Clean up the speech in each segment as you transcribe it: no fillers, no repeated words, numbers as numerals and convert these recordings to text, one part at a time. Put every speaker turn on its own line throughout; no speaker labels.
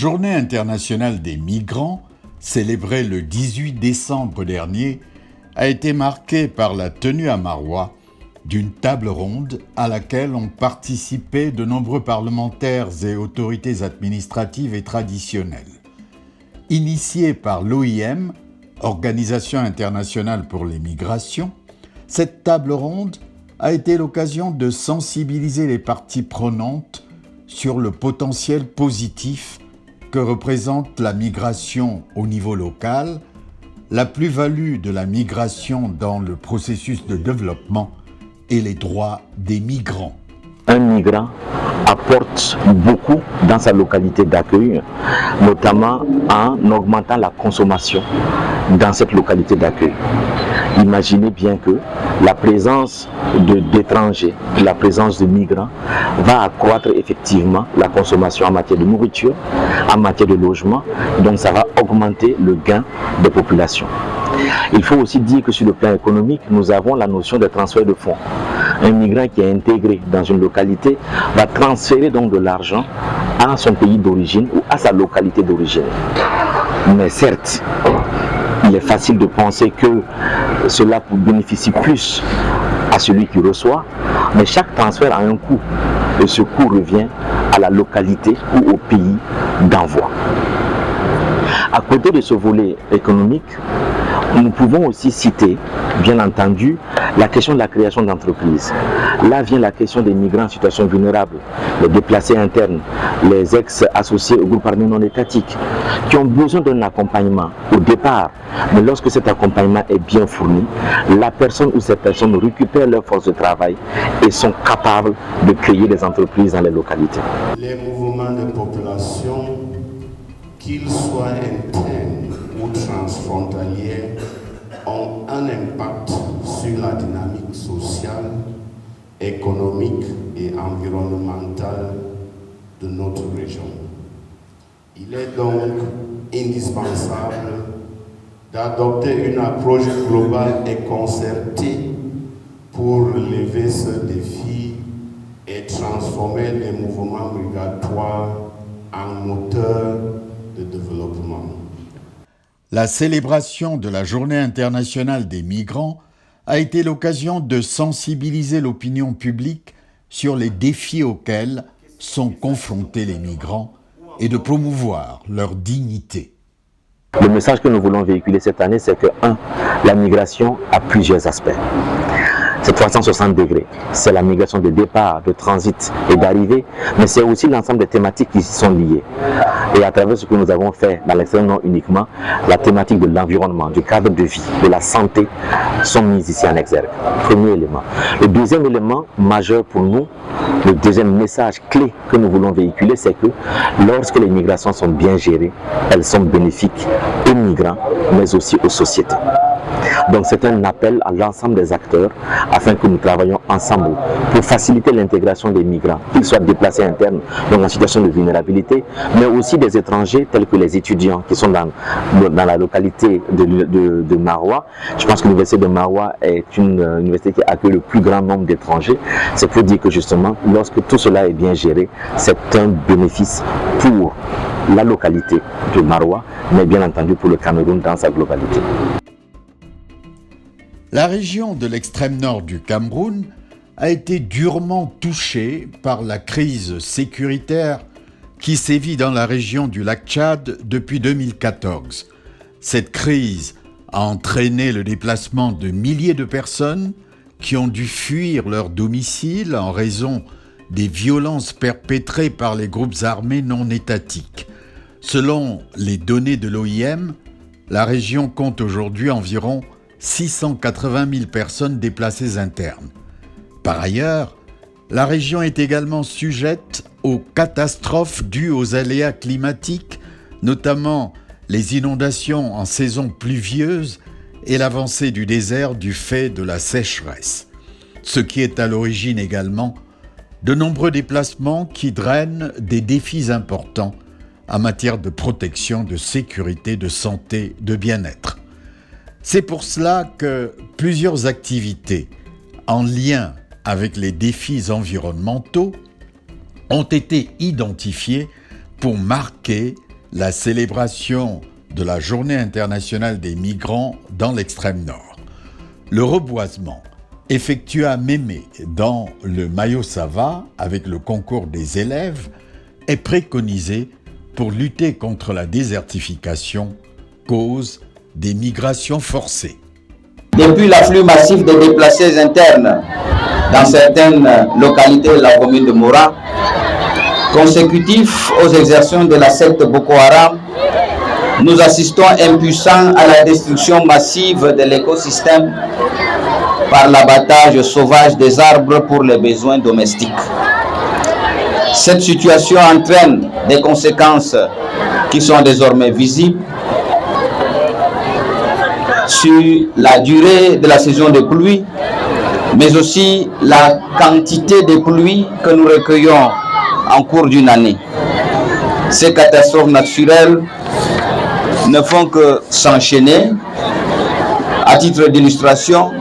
Journée internationale des migrants, célébrée le 18 décembre dernier, a été marquée par la tenue à Maroua d'une table ronde à laquelle ont participé de nombreux parlementaires et autorités administratives et traditionnelles. Initiée par l'OIM, Organisation internationale pour les migrations, cette table ronde a été l'occasion de sensibiliser les parties prenantes sur le potentiel positif que représente la migration au niveau local, la plus-value de la migration dans le processus de développement et les droits des migrants.
Un migrant apporte beaucoup dans sa localité d'accueil, notamment en augmentant la consommation dans cette localité d'accueil. Imaginez bien que la présence d'étrangers, la présence de migrants va accroître effectivement la consommation en matière de nourriture, en matière de logement, donc ça va augmenter le gain des populations. Il faut aussi dire que sur le plan économique, nous avons la notion de transfert de fonds. Un migrant qui est intégré dans une localité va transférer donc de l'argent à son pays d'origine ou à sa localité d'origine. Mais certes, il est facile de penser que cela bénéficie plus à celui qui reçoit, mais chaque transfert a un coût et ce coût revient à la localité ou au pays d'envoi. À côté de ce volet économique, nous pouvons aussi citer, bien entendu, la question de la création d'entreprises. Là vient la question des migrants en situation vulnérable, les déplacés internes, les ex-associés au groupe armé non étatique, qui ont besoin d'un accompagnement au départ. Mais lorsque cet accompagnement est bien fourni, la personne ou ces personnes récupèrent leur force de travail et sont capables de créer des entreprises dans les localités.
Les mouvements de population, qu'ils soient internes ou transfrontaliers, ont un impact sur la dynamique sociale, économique et environnementale de notre région. Il est donc indispensable d'adopter une approche globale et concertée pour relever ce défi et transformer les mouvements migratoires en moteur de développement.
La célébration de la Journée internationale des migrants a été l'occasion de sensibiliser l'opinion publique sur les défis auxquels sont confrontés les migrants et de promouvoir leur dignité.
Le message que nous voulons véhiculer cette année, c'est que 1. La migration a plusieurs aspects. C'est 360 degrés. C'est la migration de départ, de transit et d'arrivée, mais c'est aussi l'ensemble des thématiques qui y sont liées. Et à travers ce que nous avons fait dans l'extrême nord uniquement, la thématique de l'environnement, du cadre de vie, de la santé sont mises ici en exergue. Premier élément. Le deuxième élément majeur pour nous, le deuxième message clé que nous voulons véhiculer, c'est que lorsque les migrations sont bien gérées, elles sont bénéfiques aux migrants, mais aussi aux sociétés. Donc c'est un appel à l'ensemble des acteurs afin que nous travaillions ensemble pour faciliter l'intégration des migrants, qu'ils soient déplacés internes, donc en situation de vulnérabilité, mais aussi des étrangers tels que les étudiants qui sont dans la localité de Maroua. Je pense que l'université de Maroua est une université qui accueille le plus grand nombre d'étrangers. C'est pour dire que justement, lorsque tout cela est bien géré, c'est un bénéfice pour la localité de Maroua, mais bien entendu pour le Cameroun dans sa globalité.
La région de l'extrême nord du Cameroun a été durement touchée par la crise sécuritaire qui sévit dans la région du lac Tchad depuis 2014. Cette crise a entraîné le déplacement de milliers de personnes qui ont dû fuir leur domicile en raison des violences perpétrées par les groupes armés non étatiques. Selon les données de l'OIM, la région compte aujourd'hui environ 680 000 personnes déplacées internes. Par ailleurs, la région est également sujette aux catastrophes dues aux aléas climatiques, notamment les inondations en saison pluvieuse et l'avancée du désert du fait de la sécheresse. Ce qui est à l'origine également de nombreux déplacements qui drainent des défis importants en matière de protection, de sécurité, de santé, de bien-être. C'est pour cela que plusieurs activités en lien avec les défis environnementaux ont été identifiées pour marquer la célébration de la Journée internationale des migrants dans l'extrême nord. Le reboisement effectué à Mémé dans le Mayo-Sava avec le concours des élèves est préconisé pour lutter contre la désertification, cause des migrations forcées.
Depuis l'afflux massif des déplacés internes dans certaines localités de la commune de Mora, consécutif aux exactions de la secte Boko Haram, nous assistons impuissants à la destruction massive de l'écosystème par l'abattage sauvage des arbres pour les besoins domestiques. Cette situation entraîne des conséquences qui sont désormais visibles sur la durée de la saison de pluie, mais aussi la quantité de pluie que nous recueillons en cours d'une année. Ces catastrophes naturelles ne font que s'enchaîner. À titre d'illustration,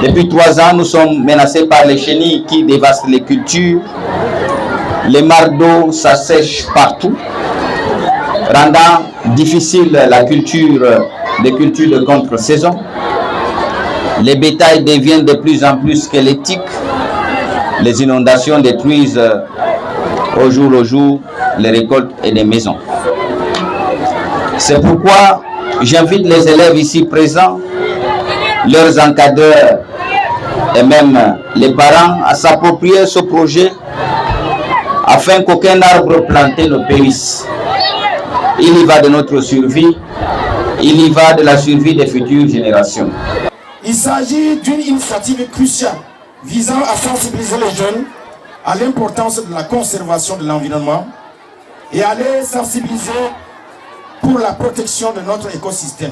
depuis 3 ans, nous sommes menacés par les chenilles qui dévastent les cultures. Les mares d'eau s'assèchent partout, rendant difficile la culture des cultures de contre-saison. Les bétails deviennent de plus en plus squelettiques. Les inondations détruisent au jour les récoltes et les maisons. C'est pourquoi j'invite les élèves ici présents, leurs encadreurs et même les parents à s'approprier ce projet afin qu'aucun arbre planté ne périsse. Il y va de notre survie, il y va de la survie des futures générations.
Il s'agit d'une initiative cruciale visant à sensibiliser les jeunes à l'importance de la conservation de l'environnement et à les sensibiliser pour la protection de notre écosystème.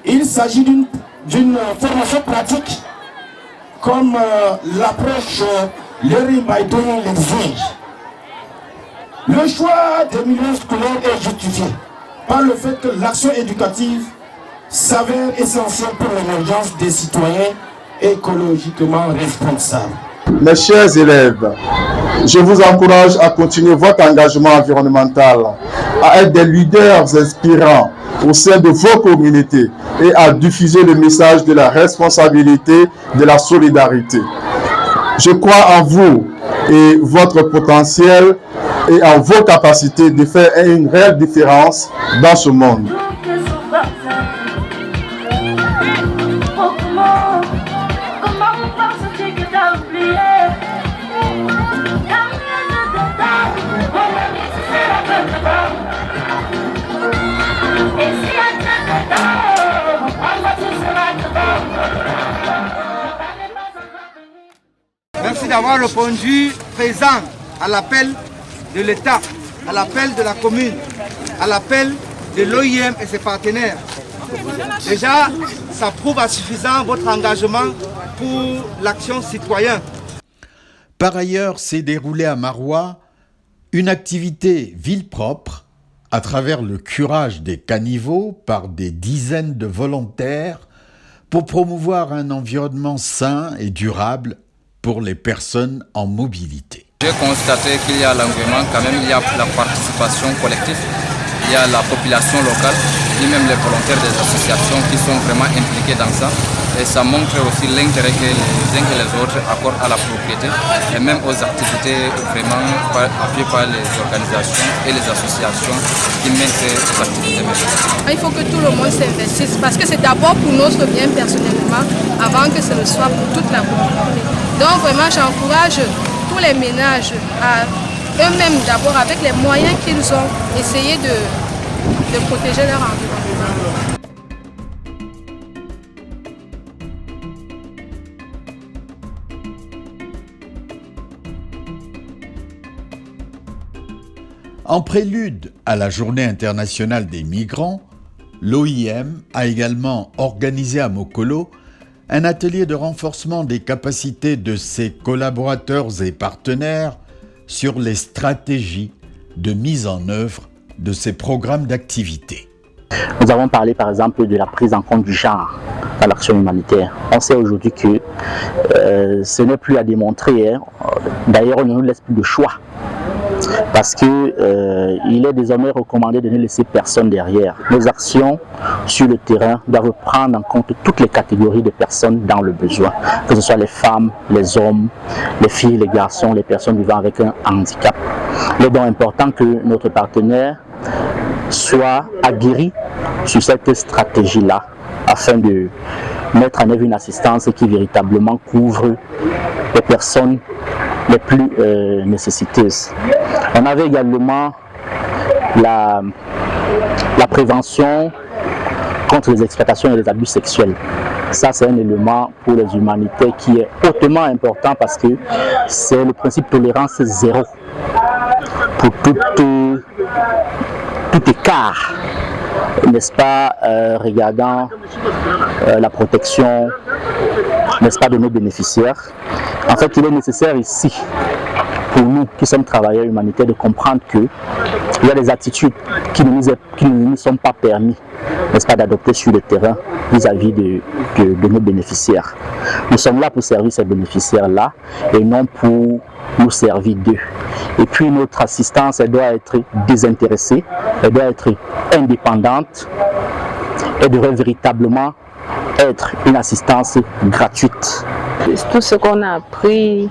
Il s'agit d'une formation pratique comme l'approche Learning by Doing l'exige. Le choix des milieux scolaires est justifié par le fait que l'action éducative s'avère essentielle pour l'émergence des citoyens écologiquement responsables.
Mes chers élèves, je vous encourage à continuer votre engagement environnemental, à être des leaders inspirants au sein de vos communautés et à diffuser le message de la responsabilité, de la solidarité. Je crois en vous et votre potentiel et en vos capacités de faire une réelle différence dans ce monde.
Merci d'avoir répondu présent à l'appel de l'État, à l'appel de la commune, à l'appel de l'OIM et ses partenaires. Déjà, ça prouve à suffisant votre engagement pour l'action citoyenne.
Par ailleurs, s'est déroulée à Maroua une activité ville propre à travers le curage des caniveaux par des dizaines de volontaires pour promouvoir un environnement sain et durable pour les personnes en mobilité.
J'ai constaté qu'il y a l'engouement, quand même il y a la participation collective, il y a la population locale, et même les volontaires des associations qui sont vraiment impliqués dans ça. Et ça montre aussi l'intérêt que les uns et les autres accordent à la propriété et même aux activités vraiment appuyées par les organisations et les associations qui mènent ces activités.
Il faut que tout le monde s'investisse parce que c'est d'abord pour notre bien personnellement avant que ce ne soit pour toute la communauté. Donc vraiment j'encourage tous les ménages à eux-mêmes d'abord avec les moyens qu'ils ont essayer de protéger leur environnement.
En prélude à la Journée internationale des migrants, l'OIM a également organisé à Mokolo un atelier de renforcement des capacités de ses collaborateurs et partenaires sur les stratégies de mise en œuvre de ces programmes d'activité.
Nous avons parlé par exemple de la prise en compte du genre dans l'action humanitaire. On sait aujourd'hui que ce n'est plus à démontrer. D'ailleurs, on ne nous laisse plus de choix.
parce que il est désormais recommandé de ne laisser personne derrière. Nos actions sur le terrain doivent prendre en compte toutes les catégories de personnes dans le besoin, que ce soit les femmes, les hommes, les filles, les garçons, les personnes vivant avec un handicap. Il est donc important que notre partenaire soit aguerri sur cette stratégie-là afin de mettre en œuvre une assistance qui véritablement couvre les personnes les plus nécessiteuses. On avait également la prévention contre les exploitations et les abus sexuels. Ça, c'est un élément pour les humanités qui est hautement important parce que c'est le principe de tolérance zéro pour tout écart, n'est-ce pas, regardant la protection, n'est-ce pas, de nos bénéficiaires. En fait, il est nécessaire ici, pour nous qui sommes travailleurs humanitaires, de comprendre qu'il y a des attitudes qui ne nous sont pas permis, n'est-ce pas, d'adopter sur le terrain vis-à-vis de nos bénéficiaires. Nous sommes là pour servir ces bénéficiaires-là et non pour nous servir d'eux. Et puis notre assistance, elle doit être désintéressée, elle doit être indépendante, elle devrait véritablement être une assistance gratuite.
Tout ce qu'on a appris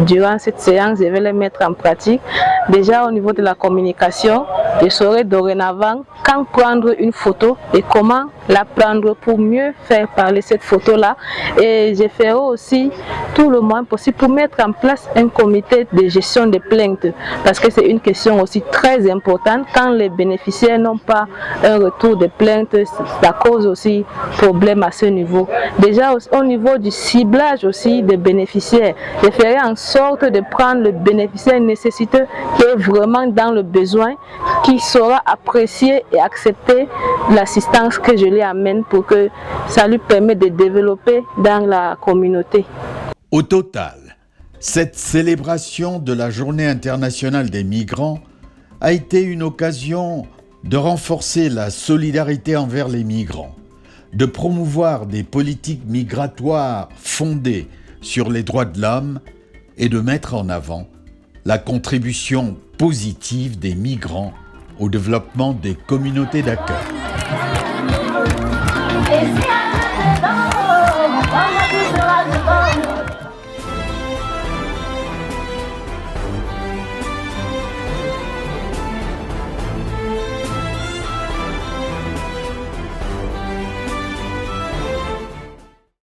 durant cette séance, je vais le mettre en pratique. Déjà au niveau de la communication, je saurai dorénavant quand prendre une photo et comment la prendre pour mieux faire parler cette photo-là. Et je ferai aussi tout le moins possible pour mettre en place un comité de gestion des plaintes, parce que c'est une question aussi très importante. Quand les bénéficiaires n'ont pas un retour de plainte, ça cause aussi problème à ce niveau. Déjà au niveau du ciblage aussi des bénéficiaires, je ferai en sorte de prendre le bénéficiaire nécessiteux qui est vraiment dans le besoin, qui saura apprécier et accepter l'assistance que je lui amène pour que ça lui permette de développer dans la communauté.
Au total, cette célébration de la Journée internationale des migrants a été une occasion de renforcer la solidarité envers les migrants, de promouvoir des politiques migratoires fondées sur les droits de l'homme et de mettre en avant la contribution positive des migrants au développement des communautés d'accueil.